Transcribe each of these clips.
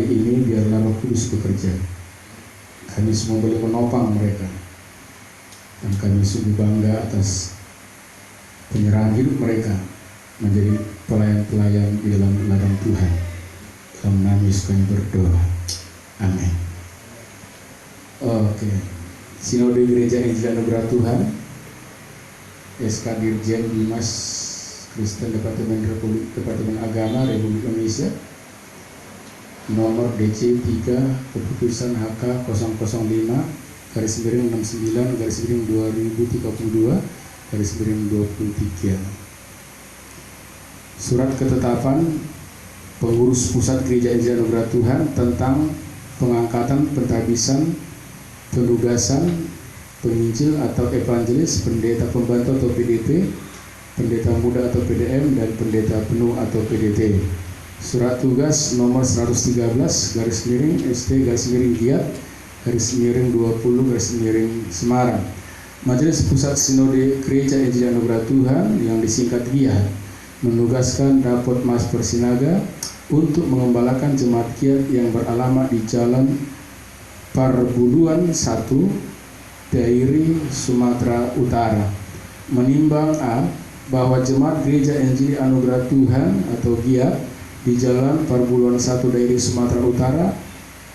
hari ini biarlah Roh Kudus bekerja. Kami semua boleh menopang mereka, dan kami sungguh bangga atas penyerahan hidup mereka menjadi pelayan-pelayan di dalam ladang Tuhan. Dalam nama Yesus kami berdoa. Amin. Oke. Sinode Gereja Injil Anugerah Tuhan, SK Dirjen Bimas Kristen Departemen Agama Republik Indonesia, nomor DC 3 keputusan HK 009/69/2032/23. Surat ketetapan pengurus pusat Gereja Injil Anugerah Tuhan tentang pengangkatan, pentabisan, penugasan penginjil atau evangelis, pendeta pembantu atau PDP, pendeta muda atau PDM, dan pendeta penuh atau PDT. Surat tugas nomor 113/ST/Giat/20 Semarang. Majelis Pusat Sinode Gereja Injil Anugerah Tuhan yang disingkat Giat menugaskan Dapot Mas Persinaga untuk mengembalakan jemaat Giat yang beralamat di Jalan Parbuluan 1, Dairi, Sumatera Utara. Menimbang A, bahwa jemaat Gereja Injil Anugerah Tuhan atau Giat di Jalan Parbuluan 1, Dairi, Sumatera Utara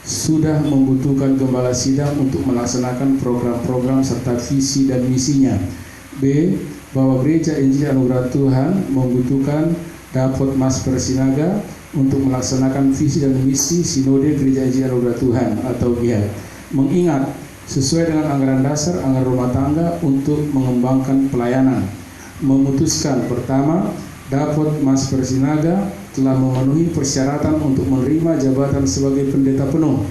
sudah membutuhkan gembala sidang untuk melaksanakan program-program serta visi dan misinya. B, bahwa Gereja Injil Anugerah Tuhan membutuhkan Dapot Mas Persinaga untuk melaksanakan visi dan misi Sinode Gereja Injil Anugerah Tuhan atau GIAT, mengingat sesuai dengan anggaran dasar, anggaran rumah tangga untuk mengembangkan pelayanan. Memutuskan, pertama, Dapot Mas Persinaga telah memenuhi persyaratan untuk menerima jabatan sebagai pendeta penuh.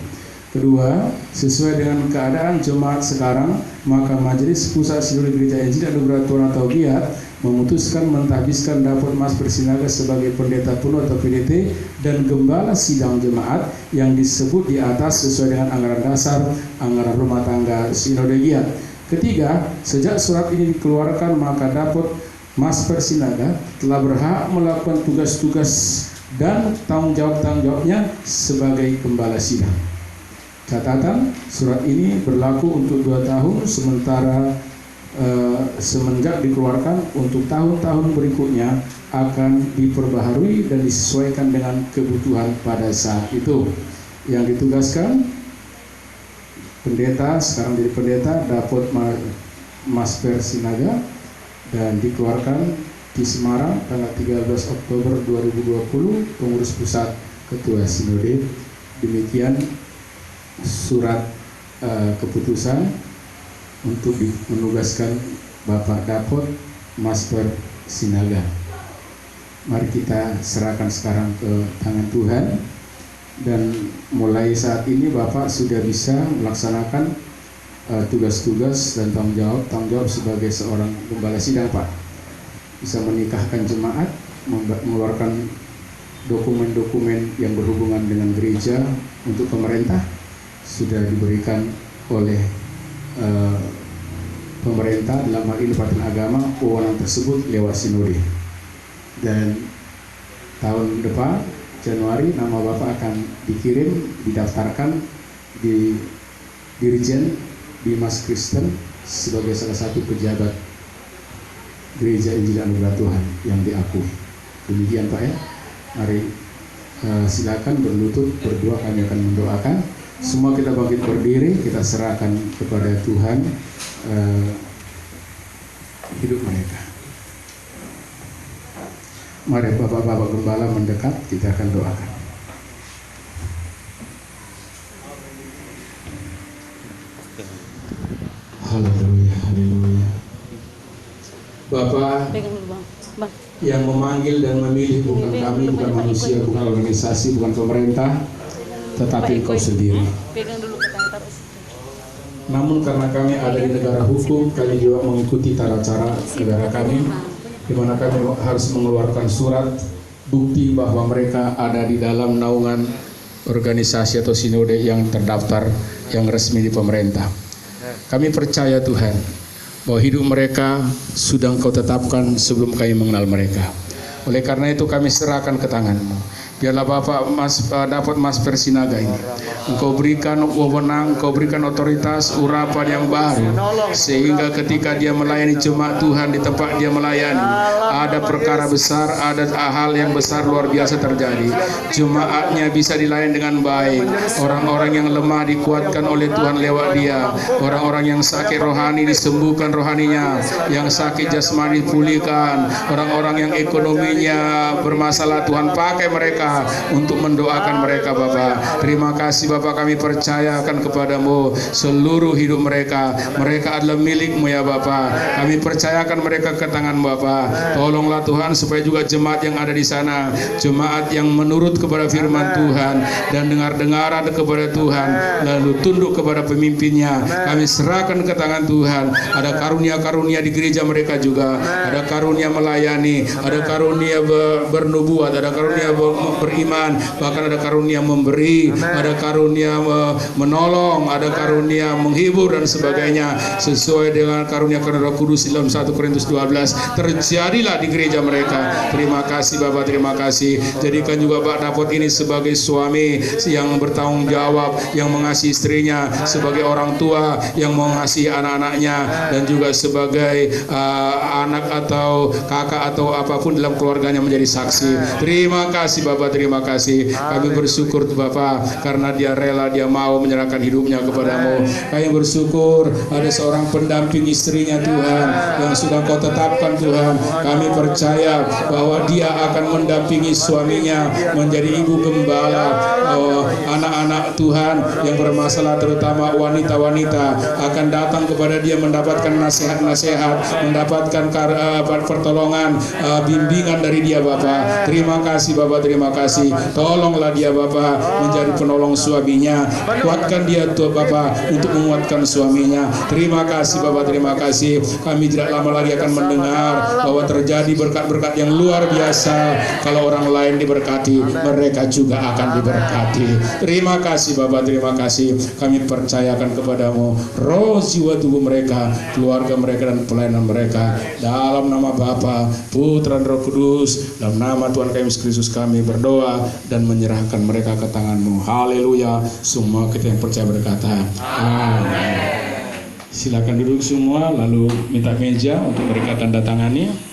Kedua, sesuai dengan keadaan jemaat sekarang, maka Majelis Pusat Sinode Gereja Injil Anugerah Tuhan atau GIAT memutuskan mentahbiskan Dapot Mas Persinaga sebagai pendeta penuh atau PDT dan gembala sidang jemaat yang disebut di atas sesuai dengan anggaran dasar, anggaran rumah tangga Sinode GIAT. Ketiga, sejak surat ini dikeluarkan, maka Dapot Mas Persinaga telah berhak melakukan tugas-tugas dan tanggung jawab-tanggung-jawabnya sebagai gembala sidang. Catatan, surat ini berlaku untuk 2 tahun, sementara semenjak dikeluarkan untuk tahun-tahun berikutnya akan diperbaharui dan disesuaikan dengan kebutuhan pada saat itu. Yang ditugaskan pendeta, sekarang jadi pendeta Dapot Mas Persinaga, dan dikeluarkan di Semarang tanggal 13 Oktober 2020, pengurus pusat, ketua sinode. Demikian surat keputusan untuk menugaskan Bapak Dapot Mas Persinaga. Mari kita serahkan sekarang ke tangan Tuhan, dan mulai saat ini Bapak sudah bisa melaksanakan tugas-tugas dan tanggung jawab sebagai seorang gembala sidang, Pak. Bisa menikahkan jemaat, mengeluarkan dokumen-dokumen yang berhubungan dengan gereja untuk pemerintah, sudah diberikan oleh pemerintah, dalam hal ini Departemen Agama, wewenang tersebut lewat sinode. Dan tahun depan Januari nama Bapak akan dikirim, didaftarkan di Dirjen Bimas Kristen sebagai salah satu pejabat Gereja Injil Anugerah Tuhan yang diakui. Demikian Pak ya. Mari silakan berlutut berdoa, kami akan mendoakan. Semua kita bangkit berdiri, kita serahkan kepada Tuhan hidup mereka. Mari Bapak-Bapak Gembala mendekat, kita akan doakan. Haleluya, haleluya. Bapak yang memanggil dan memilih bukan kami, bukan manusia, bukan organisasi, bukan pemerintah, tetapi Engkau sendiri. Namun karena kami ada di negara hukum, kami juga mengikuti tata cara negara kami, di mana kami harus mengeluarkan surat bukti bahwa mereka ada di dalam naungan organisasi atau sinode yang terdaftar, yang resmi di pemerintah. Kami percaya Tuhan bahwa hidup mereka sudah Engkau tetapkan sebelum kami mengenal mereka. Oleh karena itu kami serahkan ke tangan-Mu. Biarlah Bapak dapat Mas Persinaga ini. Engkau berikan wewenang, Engkau berikan otoritas, urapan yang baru, sehingga ketika dia melayani jemaat Tuhan di tempat dia melayani, ada perkara besar, ada hal yang besar luar biasa terjadi. Jemaatnya bisa dilayani dengan baik. Orang-orang yang lemah dikuatkan oleh Tuhan lewat dia. Orang-orang yang sakit rohani disembuhkan rohaninya, yang sakit jasmani dipulihkan. Orang-orang yang ekonominya bermasalah, Tuhan pakai mereka untuk mendoakan mereka. Bapak, terima kasih Bapak, kami percayakan kepadamu seluruh hidup mereka. Mereka adalah milik-Mu ya Bapak. Kami percayakan mereka ke tangan Bapak. Tolonglah Tuhan supaya juga jemaat yang ada di sana, jemaat yang menurut kepada firman Tuhan dan dengar-dengaran kepada Tuhan, lalu tunduk kepada pemimpinnya, kami serahkan ke tangan Tuhan. Ada karunia-karunia di gereja mereka juga, ada karunia melayani, ada karunia bernubuat, ada karunia beriman, bahkan ada karunia memberi, ada karunia menolong, ada karunia menghibur dan sebagainya, sesuai dengan karunia Roh Kudus dalam 1 Korintus 12 terjadilah di gereja mereka. Terima kasih Bapak, terima kasih. Jadikan juga Pak Dapot ini sebagai suami yang bertanggung jawab, yang mengasihi istrinya, sebagai orang tua yang mengasihi anak-anaknya, dan juga sebagai anak atau kakak atau apapun dalam keluarganya menjadi saksi. Terima kasih Bapak, terima kasih. Kami bersyukur Bapak karena dia rela, dia mau menyerahkan hidupnya kepadamu. Kami bersyukur ada seorang pendamping istrinya Tuhan yang sudah Kau tetapkan Tuhan. Kami percaya bahwa dia akan mendampingi suaminya menjadi ibu gembala. Anak-anak Tuhan yang bermasalah, terutama wanita-wanita, akan datang kepada dia mendapatkan nasihat-nasihat, mendapatkan pertolongan, bimbingan dari dia Bapak. Terima kasih Bapak, terima kasih. Tolonglah dia Bapak menjadi penolong suaminya. Kuatkan dia Tuhan Bapak untuk menguatkan suaminya. Terima kasih Bapak, terima kasih. Kami tidak lama lagi akan mendengar bahwa terjadi berkat-berkat yang luar biasa. Kalau orang lain diberkati, mereka juga akan diberkati. Terima kasih Bapak, terima kasih. Kami percayakan kepadamu roh, jiwa, tubuh mereka, keluarga mereka dan pelayanan mereka. Dalam nama Bapa, Putra dan Roh Kudus, dalam nama Tuhan kami Yesus Kristus kami berdoa dan menyerahkan mereka ke tangan-Mu. Haleluya. Semua kita yang percaya berkata amin. Silakan duduk semua, lalu minta meja untuk mereka tanda tangani.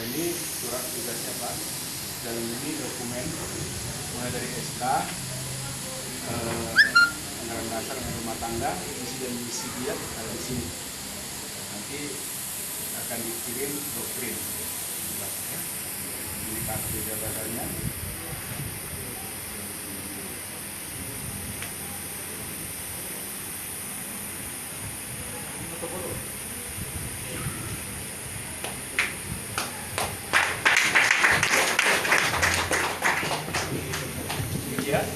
Ini surat tugasnya Pak. Dalam ini dokumen mulai dari SK, anggaran dasar dan rumah tangga, isi dan misi dia ada di sini. Nanti akan dikirim doktrin. Ini kartu jabatannya. Foto-foto. Ya.